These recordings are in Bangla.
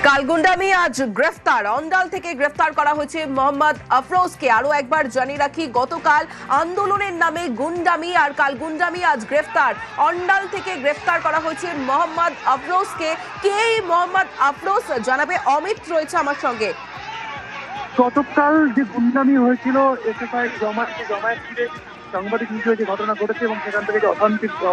কালগুন্ডামি আজ গ্রেফতার। অন্ডাল থেকে গ্রেফতার করা হয়েছে মোহাম্মদ আফরোজকে। আরো একবার জানিয়ে রাখি, গতকাল আন্দোলনের নামে গুন্ডামি আর কালগুন্ডামি আজ গ্রেফতার। অন্ডাল থেকে গ্রেফতার করা হয়েছে মোহাম্মদ আফরোজকে। কে মোহাম্মদ আফরোজ জানাবে অমিত রয়েছে আমার সঙ্গে। গতকাল যে গুন্ডামি হয়েছিল এসএফআই জমায়েত ঘিরে সাংবাদিক নিউজে যে ঘটনা ঘটেছে এবং সেখান থেকে যে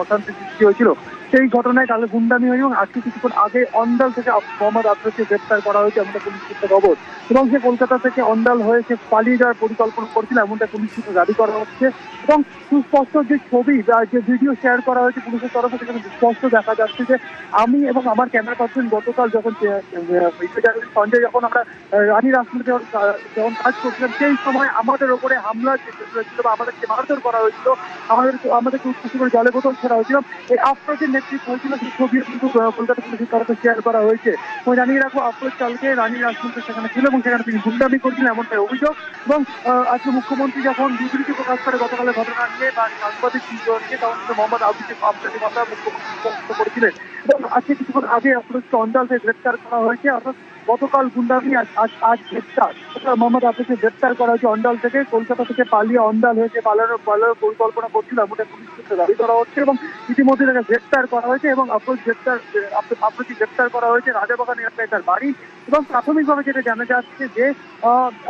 অশান্তি সৃষ্টি হয়েছিল, সেই ঘটনায় কালে গুন্ডামি হয়েছে এবং আজকে কিছুক্ষণ আগে অন্ডাল থেকে মোহাম্মদ আফরোজকে গ্রেফতার করা হয়েছে এমনটা পুলিশ সূত্রে খবর। এবং সে কলকাতা থেকে অন্ডাল হয়ে সে পালিয়ে যাওয়ার পরিকল্পনা করছিল এমনটা পুলিশ সূত্রে দাবি করা হচ্ছে। এবং সুস্পষ্ট যে ছবি বা যে ভিডিও শেয়ার করা হয়েছে পুলিশের তরফে, সেখানে স্পষ্ট দেখা যাচ্ছে যে আমি এবং আমার ক্যামেরা পার্সন গতকাল যখন সঞ্জয় যখন আমরা রানী রাসমণিতে যখন কাজ করছিলাম, সেই সময় আমাদের ওপরে হামলা হয়েছিল বা আমাদেরকে মারধর করা হয়েছিল, আমাদেরকে উৎসাহ করে জলে বোতল ছেড়া হয়েছিল। এই আফরোজের নেতৃত্ব হয়েছিল, সেই ছবি কিন্তু কলকাতা পুলিশের তরফে শেয়ার করা হয়েছে। আমি জানিয়ে রাখবো, আফরোজ কালকে রানী রাসমণিতে সেখানে ছিল এবং সেখানে তিনি গুন্ডামি করছিলেন এমনটাই অভিযোগ। এবং আজকে মুখ্যমন্ত্রী যখন বিবৃতি প্রকাশ করে গতকালের ঘটনা নিয়ে বা সাংবাদিক নিয়ে, তখন কিন্তু মোহাম্মদ আফরোজের কথা মুখ্যমন্ত্রী স্পষ্ট করেছিলেন। এবং আজকে কিছুক্ষণ আগে আফরোজকে অন্ডাল থেকে গ্রেফতার করা হয়েছে। অর্থাৎ গতকাল গুন্ডামি আজ গ্রেফতার মোহাম্মদ আফরোজকে গ্রেফতার করা হয়েছে অন্ডাল থেকে। কলকাতা থেকে পালিয়ে অন্ডাল হয়েছে পালানোর পরিকল্পনা করছিল এমনটা পুলিশ সূত্রে দাবি করা হচ্ছে। এবং ইতিমধ্যে তাকে গ্রেফতার করা হয়েছে এবং আফরোজকে গ্রেফতার করা হয়েছে রাজাবাগান এলাকায় তার বাড়ি। এবং প্রাথমিকভাবে যেটা জানা যাচ্ছে যে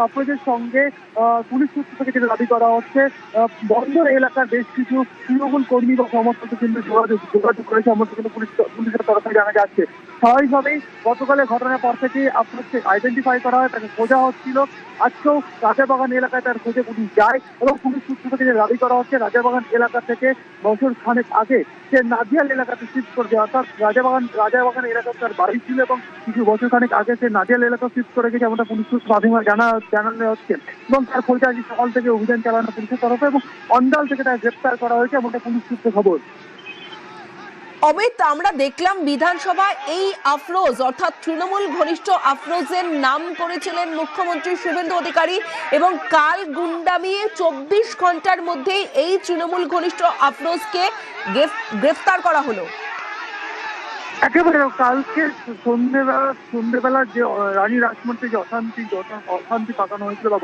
আফরোজের সঙ্গে পুলিশ সূত্র থেকে যেটা দাবি করা হচ্ছে, বন্দর এলাকার বেশ কিছু তৃণমূল কর্মী বা সমর্থকদের কিন্তু যোগাযোগ করেছে এমনটা কিন্তু পুলিশের তরফে জানা যাচ্ছে। স্বাভাবিকভাবেই গতকালের ঘটনার পর থেকে আফরোজকে আইডেন্টিফাই করা হয়, তাকে খোঁজা হচ্ছিল। আজকেও রাজাবাগান এলাকায় তার খোঁজে পুলিশ যায় এবং পুলিশ সূত্র থেকে যে দাবি করা হচ্ছে, রাজাবাগান এলাকা থেকে বছর খানেক আগে সে নাজিয়াল এলাকাতে শিফট করে দেয়। অর্থাৎ রাজাবাগান এলাকায় তার বাড়ি ছিল এবং কিছু বছর খানেক আগে সে নাজিয়াল এলাকা শিফট করে গেছে এমনটা পুলিশ সূত্র জানানো হচ্ছে। এবং তার খোঁজে আজ সকাল থেকে অভিযান চালানো পুলিশের তরফে এবং অন্ডাল থেকে তাকে গ্রেফতার করা হয়েছে এমনটা পুলিশ সূত্রে খবর। অমিত, আমরা দেখলাম বিধানসভায় এই আফরোজ অর্থাৎ তৃণমূল ঘনিষ্ঠ আফরোজের নাম করেছিলেন মুখ্যমন্ত্রী শুভেন্দু অধিকারী এবং কাল গুন্ডামি 24 ঘন্টার মধ্যেই এই তৃণমূল ঘনিষ্ঠ আফরোজকে গ্রেফতার করা হলো। একেবারে কালকে সন্ধ্যেবেলা যে রানী রাসমণিতে যে অশান্তি পাকানো হয়েছিল বা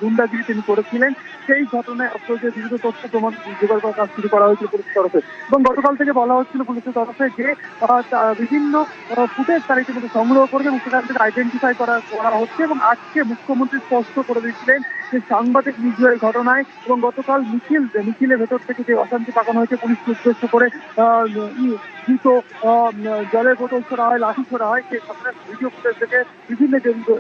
গুন্ডাগিরি তিনি করেছিলেন, সেই ঘটনায় আফরোজের বিরুদ্ধে তথ্য প্রমাণ জোগাড় করার কাজ শুরু করা হয়েছিল পুলিশের তরফে। এবং গতকাল থেকে বলা হচ্ছিল পুলিশের তরফে যে বিভিন্ন ফুটেজ তারা ইতিমধ্যে সংগ্রহ করবে এবং সেখান থেকে আইডেন্টিফাই করা হচ্ছে। এবং আজকে মুখ্যমন্ত্রী স্পষ্ট করে দিয়েছিলেন যে সাংবাদিক নির্যাতনের ঘটনায় এবং গতকাল মিছিলের ভেতর থেকে যে অশান্তি পাকানো হয়েছে পুলিশকে উদ্দেশ্য করে জুতো, জলের বোতল ছোড়া হয়, লাঠি ছোড়া হয়, সেই ঘটনার ভিডিও ফুটেজ থেকে বিভিন্ন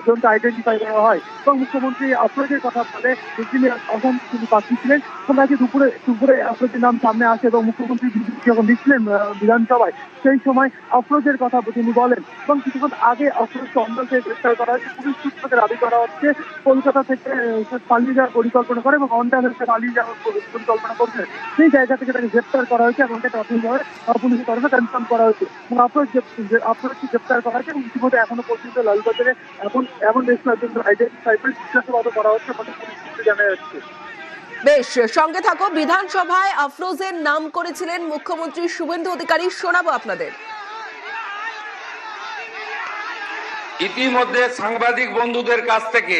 জনকে আইডেন্টিফাই করা হয়। এবং মুখ্যমন্ত্রী আফরোজের কথা বলে মিছিলে অশান্তি তিনি পাঠিয়েছিলেন এবং আজকে দুপুরে আফরোজের নাম সামনে আসে এবং মুখ্যমন্ত্রী যখন দিচ্ছিলেন বিধানসভায়, সেই সময় আফরোজের কথা তিনি বলেন। এবং কিছুক্ষণ আগে আফরোজকে অন্ডাল থেকে গ্রেফতার করা হয়েছে। পুলিশ সূত্রকে দাবি করা হচ্ছে কলকাতা থেকে পালিয়ে যাওয়ার পরিকল্পনা করে এবং অন্ডাল থেকে পালিয়ে যাওয়ার পরিকল্পনা করছে, সেই জায়গা থেকে তাকে গ্রেফতার করা হয়েছে এবং এটা প্রাথমিকভাবে পুলিশের তরফে কনফার্ম করা হয়েছে। এবং আফরোজকে গ্রেফতার করা হয়েছে এবং ইতিমধ্যে এখনো পর্যন্ত লালবাজারে এমন বেশ কয়েকজন আইডেন্টিফাই করে জিজ্ঞাসাবাদ করা হচ্ছে বলে পুলিশ সূত্রে জানা যাচ্ছে। বেশ, সঙ্গে থাকো। বিধানসভায় আফরোজের নাম করেছিলেন মুখ্যমন্ত্রী শুভেন্দু অধিকারী, শোনাবো আপনাদের। ইতিমধ্যে সাংবাদিক বন্ধুদের কাছ থেকে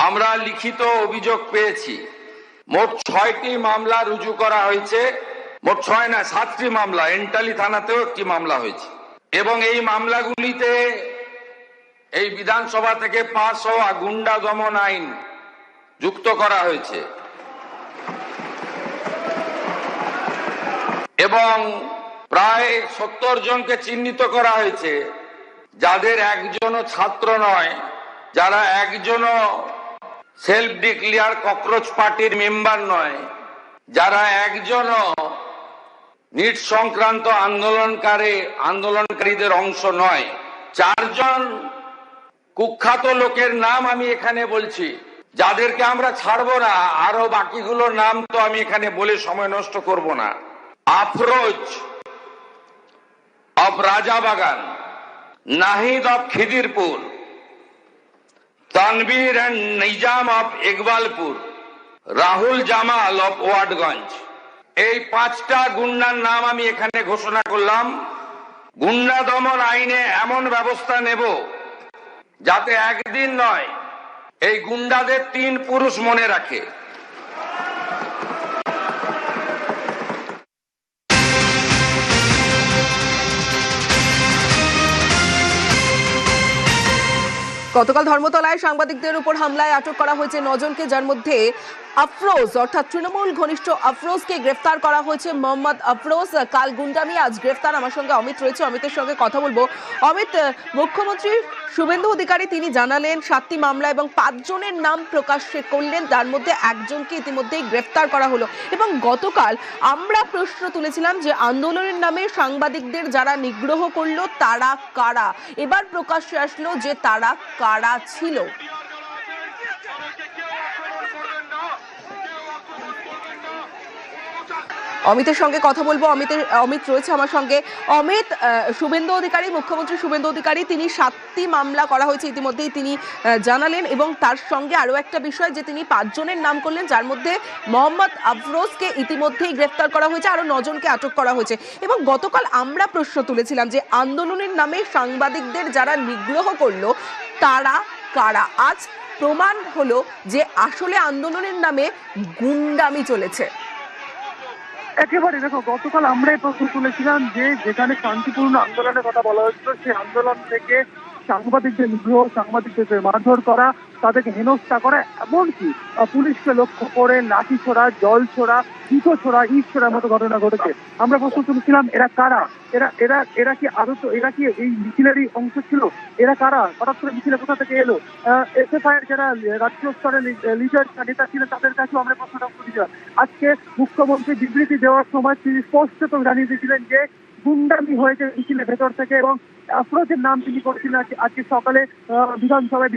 আমরা লিখিত অভিযোগ পেয়েছি। মোট 6টি মামলা রুজু করা হয়েছে। মোট 6 না 7টি মামলা, এন্টালি থানাতেও একটি মামলা হয়েছে এবং এই মামলাগুলিতে এই বিধানসভা থেকে পাস হওয়া গুন্ডা দমন আইন যুক্ত করা হয়েছে এবং প্রায় 70 জনকে চিহ্নিত করা হয়েছে, যাদের একজনও ছাত্র নয়, যারা একজনও সেলফ ডিক্লেয়ার ককরোচ পার্টির মেম্বার নয়, যারা একজনও নিট সংক্রান্ত আন্দোলনকারীদের অংশ নয়। 4 জন কুখ্যাত লোকের নাম আমি এখানে বলছি, যাদেরকে আমরা ছাড়বো না। আরো বাকিগুলোর নাম তো আমি এখানে বলে সময় নষ্ট করব না। Afroz of Rajabagan, Nahid of Khidirpur, Tanvir and Nizam of Iqbalpur, Rahul Jamal of Watgunge. এই 5টা গুন্ডার নাম আমি এখানে ঘোষণা করলাম। গুন্ডা দমন আইনে এমন ব্যবস্থা নেব যাতে একদিন নয় এই গুন্ডাদের 3 পুরুষ মনে রাখে। গতকাল ধর্মতলায় সাংবাদিকদের উপর হামলায় আটক করা হয়েছে 9 জনকে, যার মধ্যে আফরোজ অর্থাৎ তৃণমূল ঘনিষ্ঠ আফরোজকে গ্রেফতার করা হয়েছে। মোহাম্মদ আফরোজ কাল গুন্ডামি, আজ গ্রেফতার। আমার সঙ্গে অমিত রয়েছে, অমিতের সঙ্গে কথা বলবো। অমিত, মুখ্যমন্ত্রী শুভেন্দু অধিকারী তিনি জানালেন 7টি মামলা এবং 5 জনের নাম প্রকাশ্যে করলেন, তার মধ্যে একজনকে ইতিমধ্যেই গ্রেফতার করা হলো। এবং গতকাল আমরা প্রশ্ন তুলেছিলাম যে আন্দোলনের নামে সাংবাদিকদের যারা নিগ্রহ করলো তারা কারা। এবার প্রকাশ্যে আসলো যে তারা কারা ছিল। অমিতের সঙ্গে কথা বলবো। অমিত রয়েছে আমার সঙ্গে। অমিত, শুভেন্দু অধিকারী, মুখ্যমন্ত্রী শুভেন্দু অধিকারী তিনি 7টি মামলা করা হয়েছে ইতিমধ্যেই তিনি জানালেন, এবং তার সঙ্গে আরো একটা বিষয় যে তিনি 5 জনের নাম করলেন, যার মধ্যে মোহাম্মদ আফরোজকে ইতিমধ্যেই গ্রেফতার করা হয়েছে, আরো 9 জনকে আটক করা হয়েছে। এবং গতকাল আমরা প্রশ্ন তুলেছিলাম যে আন্দোলনের নামে সাংবাদিকদের যারা নিগ্রহ করলো তারা কারা। আজ প্রমাণ হলো যে আসলে আন্দোলনের নামে গুন্ডামি চলেছে। একেবারে দেখো, গতকাল আমরাই প্রশ্ন তুলেছিলাম যে যেখানে শান্তিপূর্ণ আন্দোলনের কথা বলা হয়েছিল, সেই আন্দোলন থেকে সাংবাদিকদের নিগ্রহ, সাংবাদিকদের মারধর করা, তাদেরকে হেনস্থা করা, এমনকি পুলিশকে লক্ষ্য করে লাঠি ছোড়া, জল ছোড়া, জুতো ছোড়া, ইট ছোড়ার মতো ঘটনা ঘটেছে। আমরা প্রশ্ন তুলেছিলাম এরা কারা, এরা কি আদৌ, এরা কি এই মিছিলেরই অংশ ছিল? এরা কারা? হঠাৎ করে মিছিলে কোথা থেকে এলো? এসএফআই এর যারা রাজ্য স্তরের লিডার নেতা ছিলেন তাদের কাছেও আমরা প্রশ্নটা তুলেছিলাম। আজকে মুখ্যমন্ত্রী বিবৃতি দেওয়ার সময় তিনি স্পষ্টত জানিয়ে দিয়েছিলেন যে গুন্ডামি হয়েছে মিছিলের ভেতর থেকে, এবং আফরোজের নাম তিনি করেছিলেন আজকে সকালে বিধানসভায়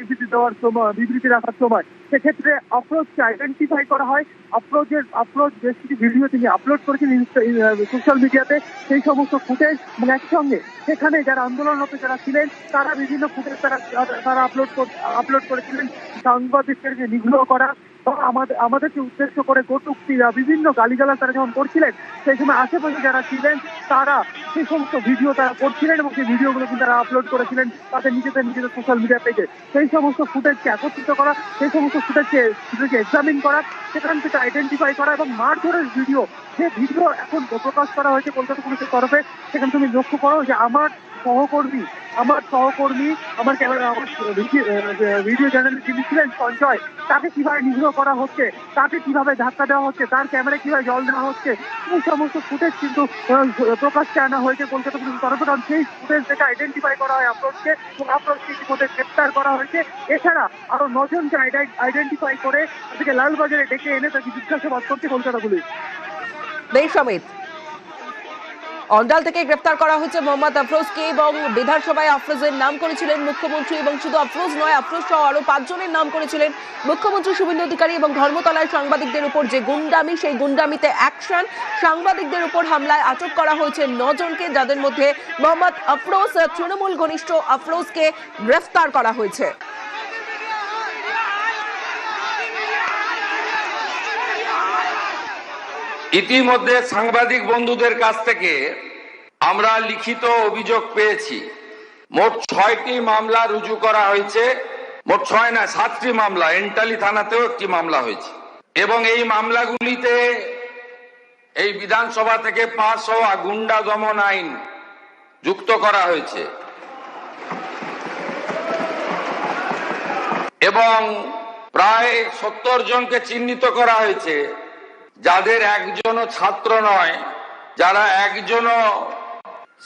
বিবৃতি রাখার সময়। সেক্ষেত্রে আফরোজকে আইডেন্টিফাই করা হয়। আফরোজ বেশ কিছু ভিডিও তিনি আপলোড করেছেন সোশ্যাল মিডিয়াতে, সেই সমস্ত ফুটেজ, এবং একসঙ্গে সেখানে যারা আন্দোলনরত যারা ছিলেন তারা বিভিন্ন ফুটেজ তারা আপলোড করেছিলেন সাংবাদিকদেরকে নিগ্রহ করা, আমাদেরকে উদ্দেশ্য করে কটূক্তি বিভিন্ন গালিগালাজ তারা যখন করছিলেন, সেই সময় আশেপাশে যারা ছিলেন তারা সেই সমস্ত ভিডিও তারা করছিলেন, এবং সেই ভিডিওগুলো কিন্তু তারা আপলোড করেছিলেন তাদের নিজেদের সোশ্যাল মিডিয়া পেজে। সেই সমস্ত ফুটেজকে একত্রিত করা, সেই সমস্ত ফুটেজকে এক্সামিন করা, সেখান থেকে আইডেন্টিফাই করা, এবং মারধরের ভিডিও, যে ভিডিও এখন প্রকাশ করা হয়েছে কলকাতা পুলিশের তরফে। সেখানে তুমি লক্ষ্য করো যে আমার সহকর্মী, আমার ভিডিও জার্নালিস্ট যিনি ছিলেন সঞ্জয়, তাকে কিভাবে নিগ্রহ করা হচ্ছে, তাকে কিভাবে ধাক্কা দেওয়া হচ্ছে, তার ক্যামেরায় কিভাবে জল দেওয়া হচ্ছে, এই সমস্ত ফুটেজ কিন্তু প্রকাশ্যে আনা হয়েছে কলকাতা পুলিশের তরফে। কারণ সেই ফুটেজ থেকে আইডেন্টিফাই করা হয় আফরোজকে, এবং আফরোজকে ইতিমধ্যে গ্রেপ্তার করা হয়েছে। এছাড়া আরো 9 জনকে আইডেন্টিফাই করে তাদেরকে লালবাজারে ডেকে এনে তাকে জিজ্ঞাসাবাদ করছে কলকাতা পুলিশ। বেশ অমিত, অন্ডাল থেকে গ্রেফতার করা হয়েছে মোহাম্মদ আফরোজকে, এবং বিধানসভায় আফরোজের নাম করেছিলেন মুখ্যমন্ত্রী, এবং শুধু আফরোজ নয়, আফরোজ সহ আরো 5 জনের নাম করেছিলেন মুখ্যমন্ত্রী শুভেন্দু অধিকারী। এবং ধর্মতলায় সাংবাদিকদের উপর যে গুন্ডামি, সেই গুন্ডামিতে অ্যাকশন, সাংবাদিকদের উপর হামলায় আটক করা হয়েছে 9 জনকে, যাদের মধ্যে মোহাম্মদ আফরোজ, তৃণমূল ঘনিষ্ঠ আফরোজকে গ্রেফতার করা হয়েছে। ইতিমধ্যে সাংবাদিক বন্ধুদের কাছ থেকে আমরা লিখিত অভিযোগ পেয়েছি। মোট 6টি মামলা রুজু করা হয়েছে। মোট 6 না, 7টি মামলা, এন্টালি থানাতেও একটি মামলা হয়েছে, এবং এই মামলাগুলিতে এই বিধানসভা থেকে পাস হওয়া গুন্ডা দমন আইন যুক্ত করা হয়েছে, এবং প্রায় 70 জনকে চিহ্নিত করা হয়েছে, যাদের একজনও ছাত্র নয়, যারা একজনও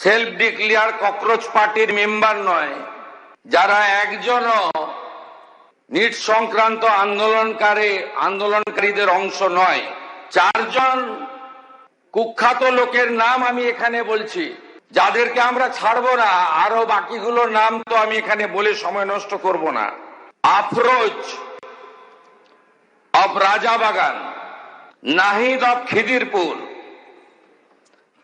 সেলফ ডিক্লেয়ার ককরোচ পার্টির মেম্বার নয়, যারা একজনও নিট সংক্রান্ত আন্দোলনকারীদের অংশ নয়। 4 জন কুখ্যাত লোকের নাম আমি এখানে বলছি, যাদেরকে আমরা ছাড়বো না। আরো বাকিগুলোর নাম তো আমি এখানে বলে সময় নষ্ট করব না। Afroz of Rajabagan, Nahid of Khidirpur,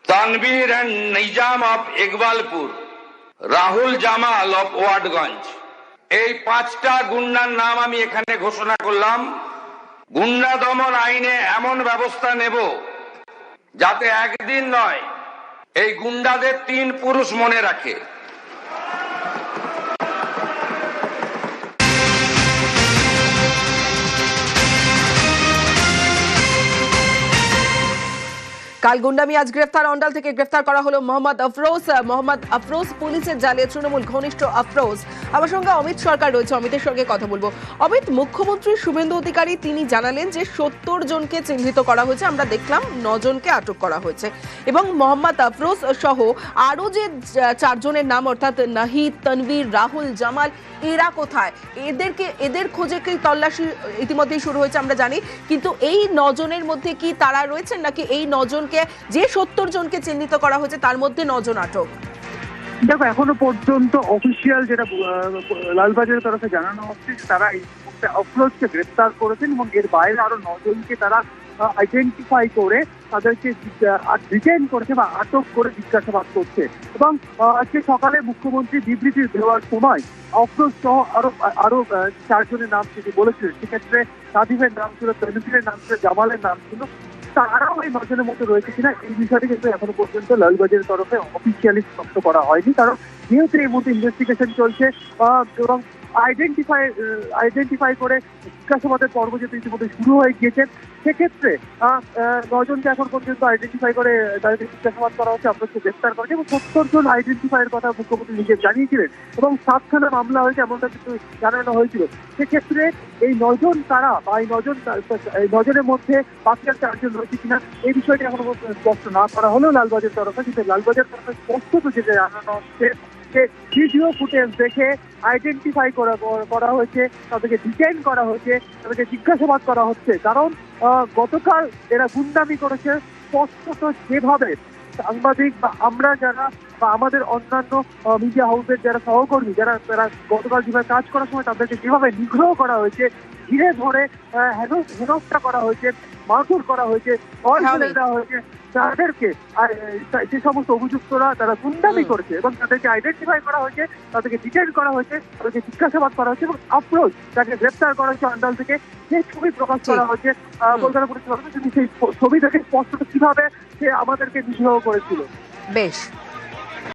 Tanvir and Nizam of Iqbalpur, Rahul Jamal of Watgunge. এই 5টা গুন্ডার নাম আমি এখানে ঘোষণা করলাম। গুন্ডা দমন আইনে এমন ব্যবস্থা নেব যাতে একদিন নয় এই গুন্ডাদের 3 পুরুষ মনে রাখে। কাল গুন্ডামি আজ গ্রেফতার, অন্ডাল থেকে গ্রেফতার করা হলো মোহাম্মদ আফরোজ। মোহাম্মদ আফরোজ পুলিশের জালে তৃণমূল ঘনিষ্ঠ আফরোজ। আমার সঙ্গে অমিত সরকার রয়েছে, অমিতের সঙ্গে কথা বলবো। অমিত, মুখ্যমন্ত্রী শুভেন্দু অধিকারী তিনি জানালেন যে 70 জনকে চিহ্নিত করা হয়েছে, আমরা দেখলাম 9 জনকে আটক করা হয়েছে এবং মোহাম্মদ আফরোজ সহ আরো যে 4 জনের নাম অর্থাৎ নাহিদ, তনবীর, রাহুল, জামাল, এরা কোথায়? এদের খোঁজে কি তল্লাশি ইতিমধ্যেই শুরু হয়েছে আমরা জানি, কিন্তু এই 9 জনের মধ্যে কি তারা রয়েছেন নাকি এই 9 জনকে যে 70 জনকে চিহ্নিত করা হয়েছে তার মধ্যে 9 জন আটক? দেখো, এখনো পর্যন্ত অফিসিয়াল যেটা লালবাজারের তরফে জানানো হচ্ছে যে তারা এই মুহূর্তে আফরোজকে গ্রেফতার করেছেন এবং এর বাইরে আরো 9 জনকে তারা আইডেন্টিফাই করে তাদেরকে ডিটেইন করছে বা আটক করে জিজ্ঞাসাবাদ করছে। এবং আজকে সকালে মুখ্যমন্ত্রী বিবৃতি দেওয়ার সময় আফরোজ সহ আরো 4 জনের নাম তিনি বলেছিলেন। সেক্ষেত্রে সাদিমের নাম ছিল, তনবীরের নাম ছিল, জামালের নাম ছিল। তারাও এই 9 জনের মধ্যে রয়েছে কিনা এই বিষয়টি কিন্তু এখনো পর্যন্ত লালবাজারের তরফে অফিসিয়ালি স্পষ্ট করা হয়নি, কারণ যেহেতু এই মুহূর্তে ইনভেস্টিগেশন চলছে এবং আইডেন্টিফাই করে জিজ্ঞাসাবাদের পর্ব যেহেতু ইতিমধ্যে শুরু হয়ে গিয়েছে, সেক্ষেত্রে 9 জনকে এখন পর্যন্ত আইডেন্টিফাই করে তাদেরকে জিজ্ঞাসাবাদ করা হচ্ছে, আপনাকে গ্রেফতার করা হচ্ছে এবং 70 জন আইডেন্টিফাইয়ের কথা মুখ্যমন্ত্রী নিজে জানিয়েছিলেন এবং 7খানা মামলা হয়েছে এমনটা কিন্তু জানানো হয়েছিল। সেক্ষেত্রে এই 9 জন তারা বা এই 9 জনের মধ্যে বাকি আর 4 জন রয়েছে কিনা এই বিষয়টি এখনো স্পষ্ট না করা হলেও লালবাজার তরফে, কিন্তু লালবাজার তরফে স্পষ্ট যেটা জানানো হচ্ছে যে ভিডিও ফুটেজ দেখে আইডেন্টিফাই করা হয়েছে, তাদেরকে ডিটেইন করা হয়েছে, তাদেরকে জিজ্ঞাসাবাদ করা হচ্ছে। কারণ গতকাল এরা গুন্ডামি করেছে স্পষ্টত যেভাবে সাংবাদিক বা আমরা যারা বা আমাদের অন্যান্য মিডিয়া হাউসের যারা সহকর্মী তারা গতকাল যেভাবে কাজ করার সময় তাদেরকে যেভাবে নিগ্রহ করা হয়েছে, ঘিরে ধরে হেনস্থা করা হয়েছে, মারধর করা হয়েছে, ভয় ফেলে দেওয়া হয়েছে, তাদেরকে যে সমস্ত অভিযুক্তরা তারা গুন্ডামি করেছে এবং তাদেরকে আইডেন্টিফাই করা হয়েছে, তাদেরকে ডিটেইন করা হয়েছে, তাদেরকে জিজ্ঞাসাবাদ করা হয়েছে এবং আফরোজ তাকে গ্রেফতার করা হয়েছে অন্ডাল থেকে। যে ছবি প্রকাশ করা হয়েছে কলকাতা পুলিশ, সেই ছবি থেকে স্পষ্ট কিভাবে সে আমাদেরকে নিগ্রহ করেছিল। বেশ।